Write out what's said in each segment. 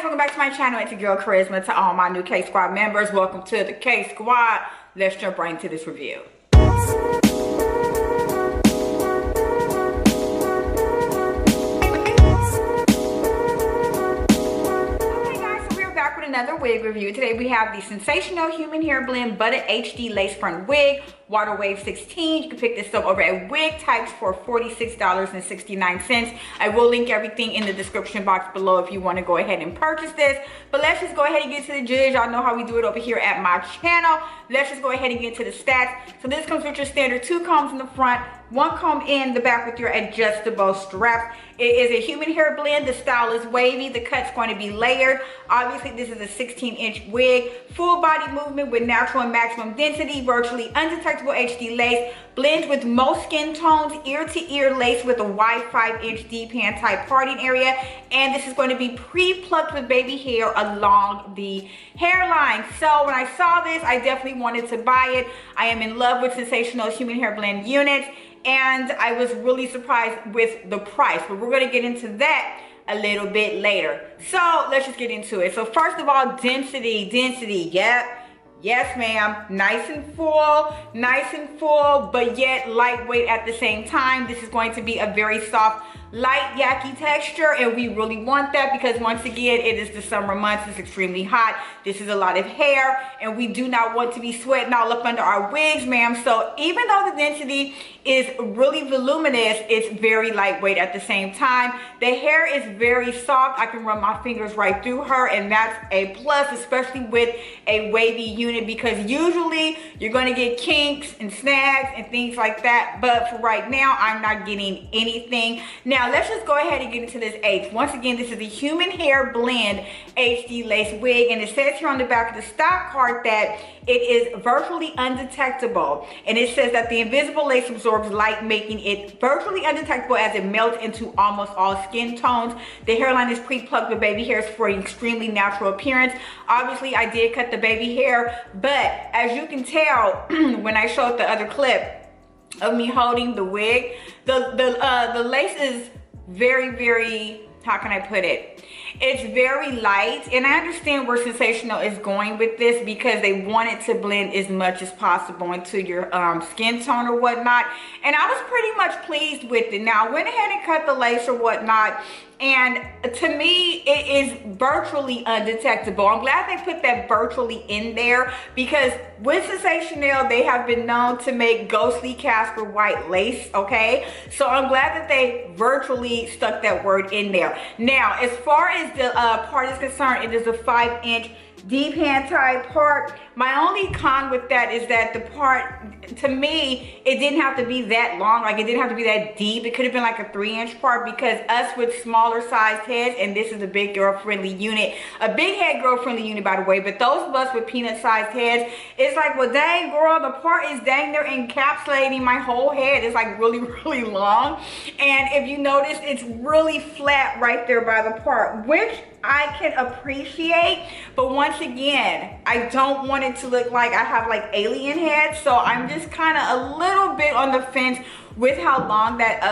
guys, welcome back to my channel. It's your girl Charisma. To all my new K Squad members, welcome to the K Squad. Let's jump right into this review. Another wig review. Today we have the Sensational Human Hair Blend Butta HD Lace Front Wig, Water Wave 16. You can pick this up over at Wig Types for $46.69. I will link everything in the description box below if you want to go ahead and purchase this. But let's just go ahead and get to the jizz. Y'all know how we do it over here at my channel. Let's just go ahead and get to the stats. So this comes with your standard 2 combs in the front, 1 comb in the back with your adjustable straps. It is a human hair blend. The style is wavy. The cut's going to be layered. Obviously, this is a 16-inch wig. Full body movement with natural and maximum density. Virtually undetectable HD lace. Blends with most skin tones. Ear-to-ear lace with a wide 5-inch D-pan type parting area. And this is going to be pre-plucked with baby hair along the hairline. So when I saw this, I definitely wanted to buy it. I am in love with Sensational Human Hair Blend units. And I was really surprised with the price, but we're going to get into that a little bit later. So let's just get into it. So first of all, density. Yep. Yes, ma'am. Nice and full, but yet lightweight at the same time. This is going to be a very soft, light yaki texture, and we really want that because once again, it is the summer months. It's extremely hot. This is a lot of hair, and we do not want to be sweating all up under our wigs, ma'am. So even though the density is really voluminous, it's very lightweight at the same time. The hair is very soft. I can run my fingers right through her, and that's a plus, especially with a wavy unit, because usually you're going to get kinks and snags and things like that. But for right now, I'm not getting anything. Now, let's just go ahead and get into this H. Once again, this is the Human Hair Blend HD Lace Wig, and it says here on the back of the stock card that it is virtually undetectable. And it says that the invisible lace absorbs light, making it virtually undetectable as it melts into almost all skin tones. The hairline is pre-plucked with baby hairs for an extremely natural appearance. Obviously, I did cut the baby hair, but as you can tell, when I showed the other clip of me holding the wig, the lace is very, how can I put it? It's very light, and I understand where Sensational is going with this because they want it to blend as much as possible into your skin tone or whatnot, and I was pretty much pleased with it. Now, I went ahead and cut the lace or whatnot, and to me, it is virtually undetectable. I'm glad they put that virtually in there because with Sensationnel, they have been known to make ghostly Casper white lace, okay? So I'm glad that they virtually stuck that word in there. Now, as far as the part is concerned, it is a 5-inch D-pan type part. My only con with that is that the part, to me, it didn't have to be that long. Like, it didn't have to be that deep. It could have been like a 3-inch part because us with smaller sized heads, and this is a big girl friendly unit, a big head girl friendly unit, by the way, but those of us with peanut sized heads, it's like, well, dang girl, the part is dang near encapsulating my whole head. It's like really long. And if you notice, it's really flat right there by the part, which I can appreciate, but once again, I don't want it to look like I have like alien head, so I'm just kind of a little bit on the fence with how long that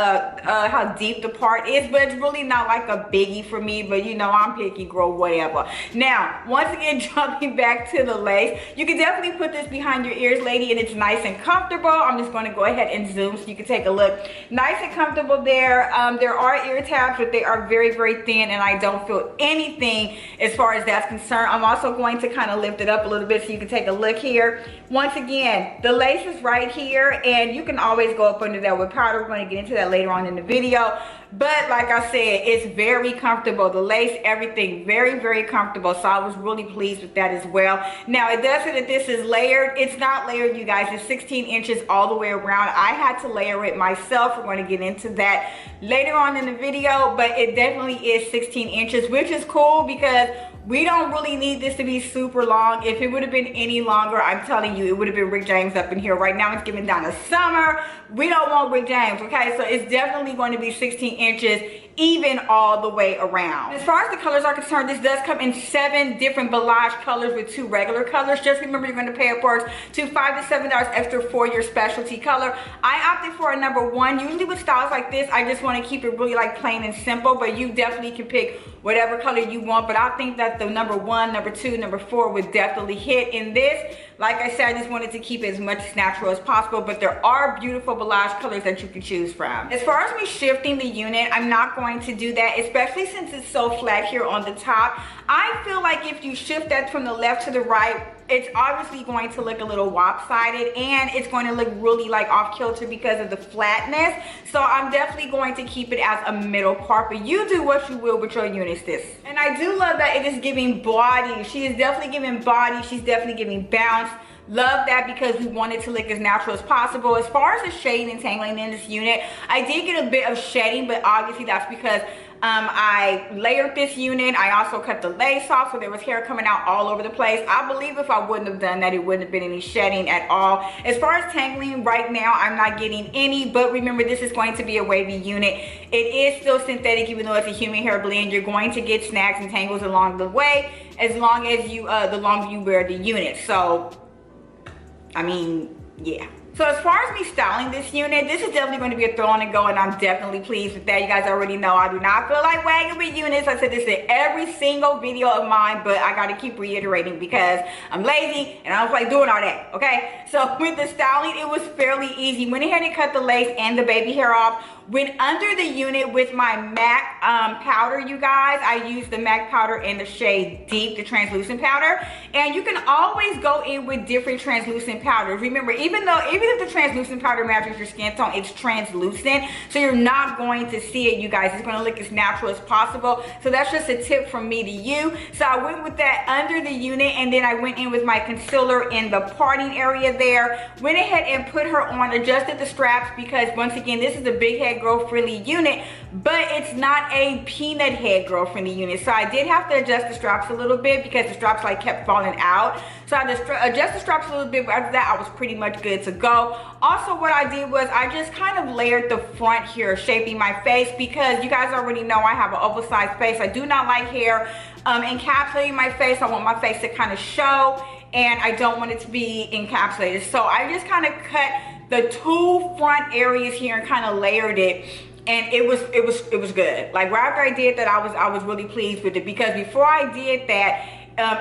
how deep the part is, but it's really not like a biggie for me. But you know, I'm picky girl, whatever. Now, once again, jumping back to the lace, you can definitely put this behind your ears, lady, and it's nice and comfortable. I'm just going to go ahead and zoom so you can take a look. Nice and comfortable there. There are ear tabs, but they are very thin, and I don't feel anything as far as that's concerned. I'm also going to kind of lift it up a little bit so you can take a look here. Once again, the lace is right here, and you can always go up under that with powder. We're going to get into that later on in the video, but like I said, it's very comfortable. The lace, everything, very comfortable. So I was really pleased with that as well. Now, it does say that this is layered. It's not layered, you guys. It's 16 inches all the way around. I had to layer it myself. We're going to get into that later on in the video, but it definitely is 16 inches, which is cool because we don't really need this to be super long. If it would have been any longer, I'm telling you, it would have been Rick James up in here. Right now, it's getting down to summer. We don't want Rick James, okay? So it's definitely going to be 16 inches, even all the way around. As far as the colors are concerned, this does come in 7 different beige colors with 2 regular colors. Just remember, you're going to pay upwards to $5 to $7 extra for your specialty color. I opted for a number 1. Usually with styles like this, I just want to keep it really like plain and simple, but you definitely can pick whatever color you want, but I think that the number 1, number 2, number 4 would definitely hit in this. Like I said, I just wanted to keep it as much as natural as possible, but there are beautiful balayage colors that you can choose from. As far as me shifting the unit, I'm not going to do that, especially since it's so flat here on the top. I feel like if you shift that from the left to the right, it's obviously going to look a little lopsided, and it's going to look really like off kilter because of the flatness. So I'm definitely going to keep it as a middle part, but you do what you will with your units, sis. And I do love that it is giving body. She is definitely giving body. She's definitely giving bounce. Love that because we want it to look as natural as possible. As far as the shading and tangling in this unit, I did get a bit of shedding, but obviously that's because I layered this unit. I also cut the lace off, so there was hair coming out all over the place. I believe if I wouldn't have done that, it wouldn't have been any shedding at all. As far as tangling, right now I'm not getting any, but remember, this is going to be a wavy unit. It is still synthetic, even though it's a human hair blend. You're going to get snags and tangles along the way, as long as you the longer you wear the unit. So I mean, yeah. So as far as me styling this unit, this is definitely going to be a throw on and go, and I'm definitely pleased with that. You guys already know I do not feel like wagging with units. I said this in every single video of mine, but I got to keep reiterating because I'm lazy and I don't like doing all that, okay? So with the styling, it was fairly easy. Went ahead and cut the lace and the baby hair off. Went under the unit with my MAC powder, you guys. I used the MAC powder in the shade Deep, the translucent powder. And you can always go in with different translucent powders. Remember, even if the translucent powder matches your skin tone, it's translucent. So you're not going to see it, you guys. It's gonna look as natural as possible. So that's just a tip from me to you. So I went with that under the unit, and then I went in with my concealer in the parting area there. Went ahead and put her on, adjusted the straps, because once again, this is a big head girl friendly unit, but it's not a peanut head girl friendly unit. So I did have to adjust the straps a little bit because the straps like kept falling out. So I just adjust the straps a little bit, but after that I was pretty much good to go. Also, what I did was I just kind of layered the front here, shaping my face, because you guys already know I have an oversized face. I do not like hair encapsulating my face. I want my face to kind of show, and I don't want it to be encapsulated. So I just kind of cut the 2 front areas here and kind of layered it, and it was good. Like right after I did that, I was really pleased with it, because before I did that,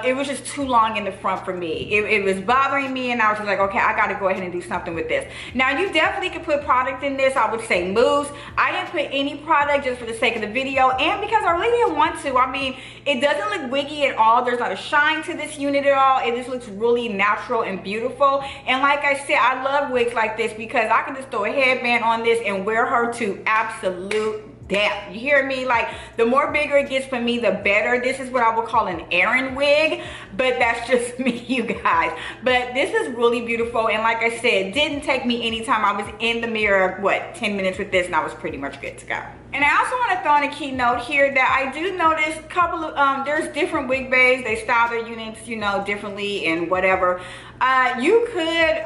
it was just too long in the front for me. It was bothering me, and I was just like, okay, I gotta go ahead and do something with this. Now, you definitely can put product in this. I would say mousse. I didn't put any product just for the sake of the video, and because I really didn't want to. I mean, it doesn't look wiggy at all. There's not a shine to this unit at all. It just looks really natural and beautiful. And like I said, I love wigs like this because I can just throw a headband on this and wear her to absolute death. You hear me? Like, the more bigger it gets for me, the better. This is what I would call an errand wig, but that's just me, you guys. But this is really beautiful, and like I said, it didn't take me any time. I was in the mirror, what, 10 minutes with this, and I was pretty much good to go. And I also want to throw in a key note here that I do notice a couple of there's different wig bays. They style their units, you know, differently and whatever. You could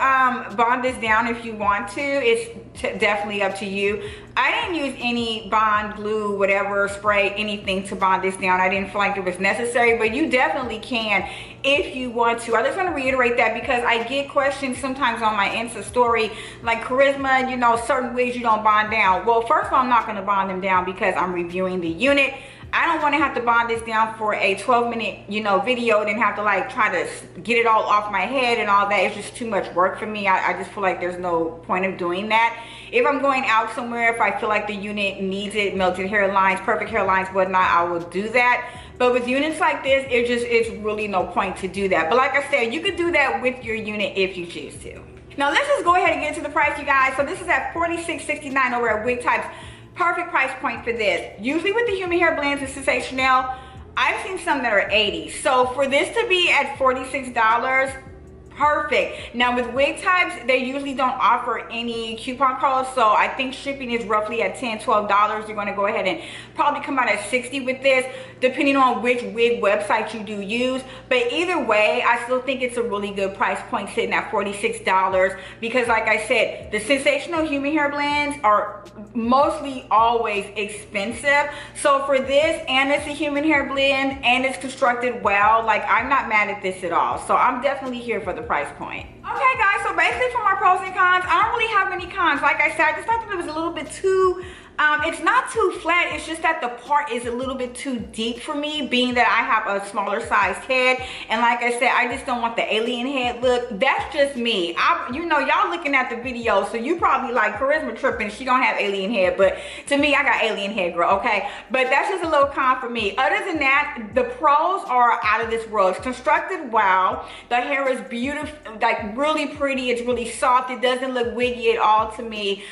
bond this down if you want to. It's definitely up to you. I didn't use any bond, glue, whatever, spray, anything to bond this down. I didn't feel like it was necessary, but you definitely can if you want to. I just want to reiterate that because I get questions sometimes on my Insta story, like, Charisma, you know, certain wigs you don't bond down. Well, first of all, I'm not going to bond them down because I'm reviewing the unit. I don't want to have to bond this down for a 12-minute, you know, video and then have to like try to get it all off my head and all that. It's just too much work for me. I just feel like there's no point of doing that. If I'm going out somewhere, if I feel like the unit needs it, melted hairlines, perfect hairlines, whatnot, I will do that. But with units like this, it's really no point to do that. But like I said, you could do that with your unit if you choose to. Now let's just go ahead and get into the price, you guys. So this is at $46.69 over at Wig Types. Perfect price point for this. Usually with the human hair blends and Sensationnel, I've seen some that are $80. So for this to be at $46, perfect. Now with Wig Types, they usually don't offer any coupon codes, so I think shipping is roughly at $10, $12. You're going to go ahead and probably come out at $60 with this, depending on which wig website you do use. But either way, I still think it's a really good price point sitting at $46, because like I said, the Sensational human hair blends are mostly always expensive. So for this, and it's a human hair blend and it's constructed well, like, I'm not mad at this at all. So I'm definitely here for the price point. Okay guys, so basically for my pros and cons, I don't really have many cons. Like I said, I just thought that it was a little bit too It's not too flat, it's just that the part is a little bit too deep for me, being that I have a smaller sized head. And like I said, I just don't want the alien head look. That's just me. You know, y'all looking at the video, so you probably like, Charisma tripping, she don't have alien head. But to me, I got alien head, girl, okay? But that's just a little con for me. Other than that, the pros are out of this world. It's constructed well. The hair is beautiful, like really pretty. It's really soft. It doesn't look wiggy at all to me.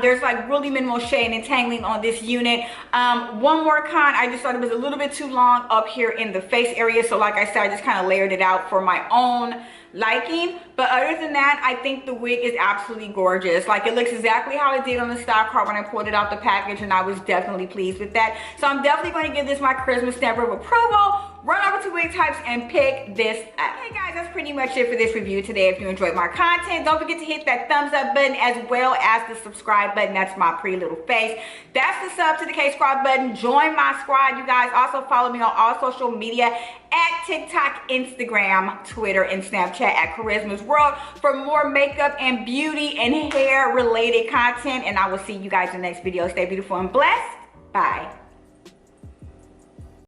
There's like really minimal shade and tangling on this unit. One more con, I just thought it was a little bit too long up here in the face area. So like I said, I just kind of layered it out for my own liking. But other than that, I think the wig is absolutely gorgeous. Like, it looks exactly how it did on the stock card when I pulled it out the package, and I was definitely pleased with that. So I'm definitely going to give this my Christmas stamp of approval. Run over to Wig Types and pick this up. Okay guys, that's pretty much it for this review today. If you enjoyed my content, don't forget to hit that thumbs up button as well as the subscribe button. That's my pretty little face. That's the sub to the K squad button. Join my squad, you guys. Also follow me on all social media at TikTok, Instagram, Twitter, and Snapchat at Charisma's World for more makeup and beauty and hair related content. And I will see you guys in the next video. Stay beautiful and blessed. Bye.